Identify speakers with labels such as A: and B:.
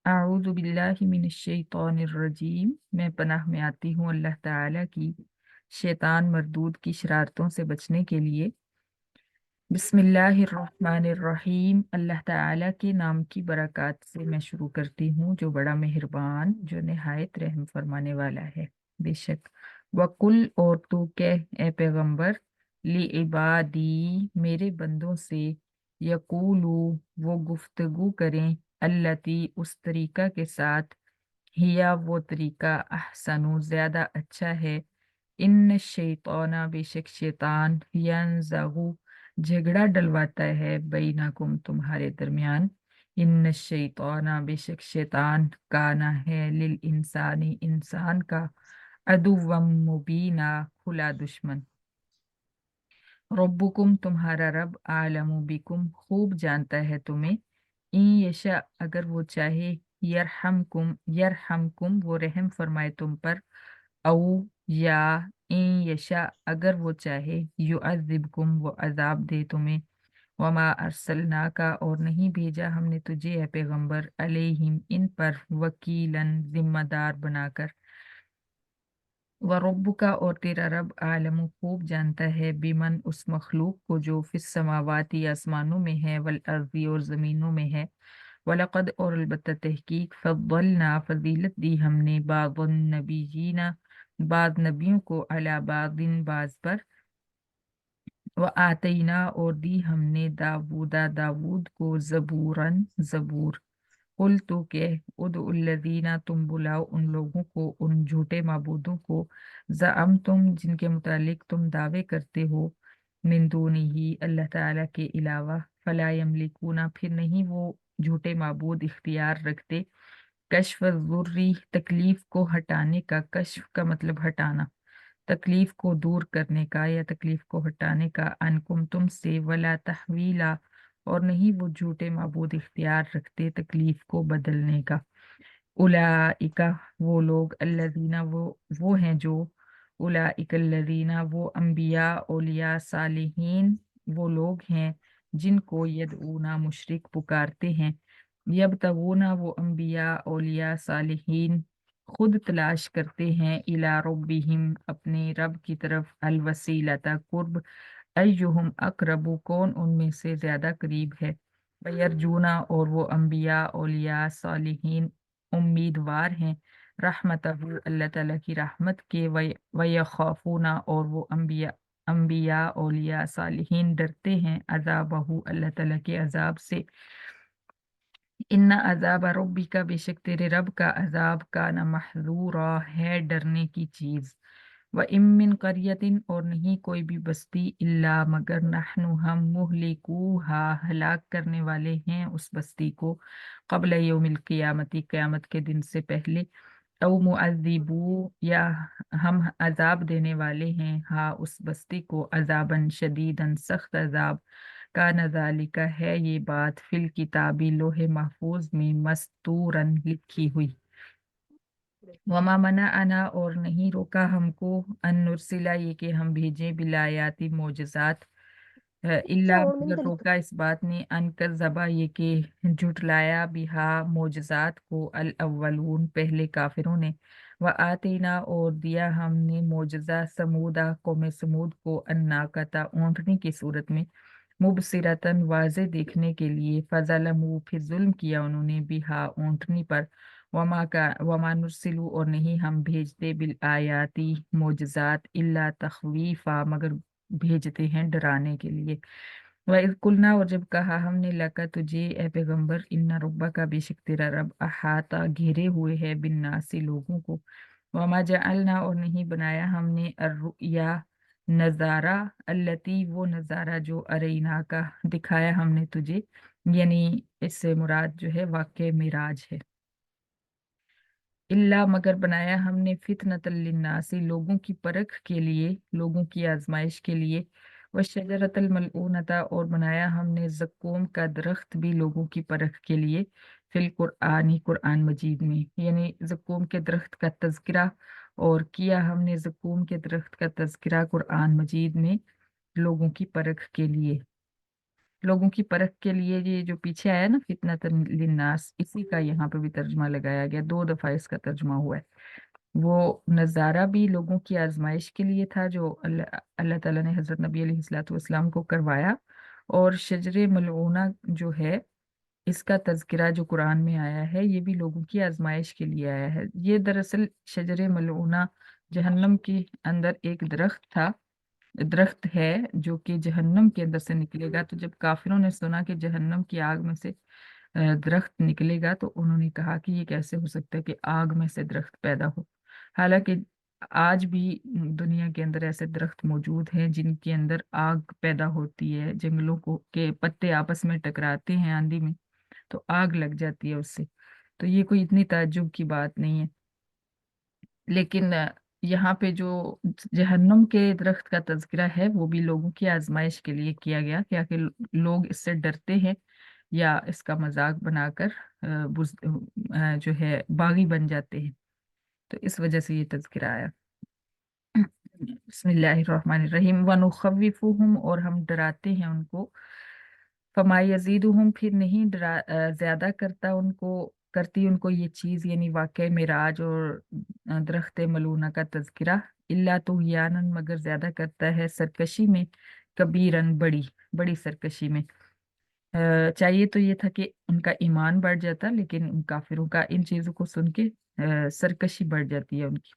A: अऊज़ु बिल्लाहि मिनश्शैतानिर्रजीम। मैं पनाह में आती हूँ अल्लाह ताला की शैतान मरदूद की शरारतों से बचने के लिए। बिस्मिल्लाहिर्रहमानिर्रहीम। अल्लाह ताला के नाम की बरकत से मैं शुरू करती हूँ, जो बड़ा मेहरबान, जो निहायत रहम फरमाने वाला है। बेशक। वकुल, और तू कह ए पैगंबर, ली इबादी, मेरे बंदों से, यकूलू, वो गुफ्तगू करें, अल्लती, उस तरीका के साथ, हिया, वो तरीका, अहसनु, ज्यादा अच्छा है, इन शैताना, बेशक शैतान, यंज़गु, झगड़ा डलवाता है, बैनकुम, तुम्हारे दरमियान। इन शैताना, बेशक शैतान, काना है, लिल इंसानी, इंसान का, अदुव्वम मुबीना, खुला दुश्मन। रब्बुकुम, तुम्हारा रब, आलमु बिकुम, खूब जानता है तुम्हें। इन यशा, अगर वो चाहे, यरहमकुम, वो रहम फरमाए तुम पर, औ, या, इन यशा, अगर वो चाहे, युअज़िबकुम, वो अजाब दे तुम्हें। वमा अरसलना का, और नहीं भेजा हमने तुझे है पैगंबर, अलैहिम, इन पर, वकीलन, जिम्मेदार बनाकर। व रब्बुका, और तेरा रब, आलमु, खूब जानता है, बिमन, उस मखलूक को, जो फिस समावाती, आसमानों में है, वल अर्ज़ी, और जमीनों में है। वलक़द, और अलबत्ता तहकीक, फद्दलना, फजीलत दी हमने, बाज़न नबीयीना, बाद नबियों को, अला बाज़िन, बाज पर। व आतईना, और दी हमने, दाऊदा, दाऊद को, जबूरन, जबूर। कुल, तो कह, उदउल्लज़ीना, तुम बुलाओ उन लोगों को, उन झूठे माबूदों को, ज़अम, तुम जिनके मुतालिक तुम दावे करते हो, मिन दूनिही, अल्लाह ताला के अलावा, फला यमलिकूना, फिर नहीं वो झूठे माबूद इख्तियार रखते, कश्फ ज़ुर्री, तकलीफ को हटाने का। कश्फ का मतलब हटाना, तकलीफ को दूर करने का या तकलीफ को हटाने का, अनकुम, तुमसे, वला तहवीला, और नहीं वो झूठे माबूद इख्तियार रखते तकलीफ को बदलने का। उलाइका, वो लोग, अल्लज़ीना, वो हैं जो, उलाइका अल्लज़ीना, वो अम्बिया, औलिया, सालिहीन, वो लोग हैं जिनको यदऊना, मुशरिक पुकारते हैं। यबतगूना, वो अम्बिया, औलिया, सालिहीन खुद तलाश करते हैं, इला रब्बिहिम, अपने रब की तरफ, अलवसीलता, कुर्ब, अय्युहुम अकरबु, कौन उनमें से ज्यादा करीब है। यरजूना, और वो अम्बिया, औलिया, सालिहीन उम्मीदवार हैं, रहमतहु, अल्लाह ताला की रहमत के, वयखौफूना, और वो अम्बिया, औलिया, सालिहीन डरते हैं, अजाबहु, अल्लाह ताला के अजाब से। इन्ना अजाब रब्बी का, बेशक तेरे रब का अजाब, का न महजूरा, है डरने की चीज। व इम्मिन करियतिन, और नहीं कोई भी बस्ती, इल्ला, मगर, नहनु, हम, मुहलिकूहा, हलाक करने वाले हैं उस बस्ती को, कबल यौमिल क़ियामती, क़यामत के दिन से पहले, औ मुअज़्ज़िबू, या हम अजाब देने वाले हैं, हाँ उस बस्ती को, अजाबन शदीदन, सख्त अजाब, का नज़ालिका, है ये बात, फिल किताबी, लोहे महफूज में, मस्तूरन, लिखी हुई। वमा मना आना, और नहीं रोका हमको, अन नुरसिला, ये कि हम भेजें, बिलायाती, मोजज़ात, इल्ला, मगर रोका इस बात ने, अन कज़्ज़बा, ये कि झुटलाया, बिहा, मोजज़ात को, अल अव्वलून, पहले काफिरों ने। व आतीना, और दिया हमने, मोजज़ा, समूदा, कौम समूद को, अन्नाकता, ऊँटनी की सूरत में, मुबसिरतन, वाज़े देखने के लिए, फज़लमू, फिर जुल्म किया उन्होंने, बिहा, ऊँटनी पर। वमा नुरसिलू, और नहीं हम भेजते, बिल आयाती, मोजज़ात, इल्ला तखवीफा, मगर भेजते हैं डराने के लिए। वह कुलना, और जब कहा हमने, लका, तुझे ए पैगंबर, इन्ना रब्बा का, बेशक तेरा रब, अहाता, घेरे हुए है, बिन्नासी, लोगों को। वमा जअलना, और नहीं बनाया हमने, अर्रुया, नजारा, अल्लती, वो नजारा जो, अरेना का, दिखाया हमने तुझे, यानी इससे मुराद जो है वाक़े मिराज है। इल्ला, मगर बनाया हमने, फितनतल लिन्नासी, लोगों की परख के लिए, लोगों की आजमाइश के लिए। व शजरतल मलऊनता, और बनाया हमने जक्कूम का दरख्त भी, लोगों की परख के लिए, फिल कुरआनी, कुरआन मजीद में, यानी जक्कूम के दरख्त का तज़किरा, और किया हमने जक्कूम के दरख्त का तज़किरा कुरआन मजीद में, लोगों की परख के लिए। लोगों की परख के लिए ये जो पीछे आया ना फितनतन लिन्नास, इसी का यहाँ पे भी तर्जुमा लगाया गया, 2 दफा इसका तर्जुमा हुआ है। वो नज़ारा भी लोगों की आजमाइश के लिए था जो अल्लाह अल्लाह ताला ने हजरत नबी अलैहिस्सलाम को करवाया। और शजरे मलऊना जो है, इसका तज़किरा जो कुरान में आया है, ये भी लोगों की आजमाइश के लिए आया है। ये दरअसल शजरे मलऊना जहन्नम के अंदर एक दरख्त है जो कि जहन्नम के अंदर से निकलेगा। तो जब काफिरों ने सुना कि जहन्नम की आग में से दरख्त निकलेगा, तो उन्होंने कहा कि ये कैसे हो सकता है कि आग में से दरख्त पैदा हो। हालांकि आज भी दुनिया के अंदर ऐसे दरख्त मौजूद हैं जिनके अंदर आग पैदा होती है, जंगलों को के पत्ते आपस में टकराते हैं आंधी में, तो आग लग जाती है उससे। तो ये कोई इतनी ताज्जुब की बात नहीं है। लेकिन यहाँ पे जो जहन्नुम के दरख्त का तज़किरा है, वो भी लोगों की आजमाइश के लिए किया गया, क्या कि लोग इससे डरते हैं या इसका मजाक बनाकर जो है बागी बन जाते हैं। तो इस वजह से ये तज़किरा आया। बिस्मिल्लाहिर्रहमानिर्रहीम। व नुखव्विफुहुम, और हम डराते हैं उनको। फमा यजीदुहुम, फिर नहीं ज्यादा करती उनको ये चीज, यानी वाक़या मिराज और दरख्त मलूना का तज़किरा, इल्ला तुग़यानन, मगर ज्यादा करता है सरकशी में, कबीरन, बड़ी बड़ी सरकशी में। चाहिए तो ये था कि उनका ईमान बढ़ जाता, लेकिन उन काफिरों का इन चीजों को सुन के सरकशी बढ़ जाती है उनकी।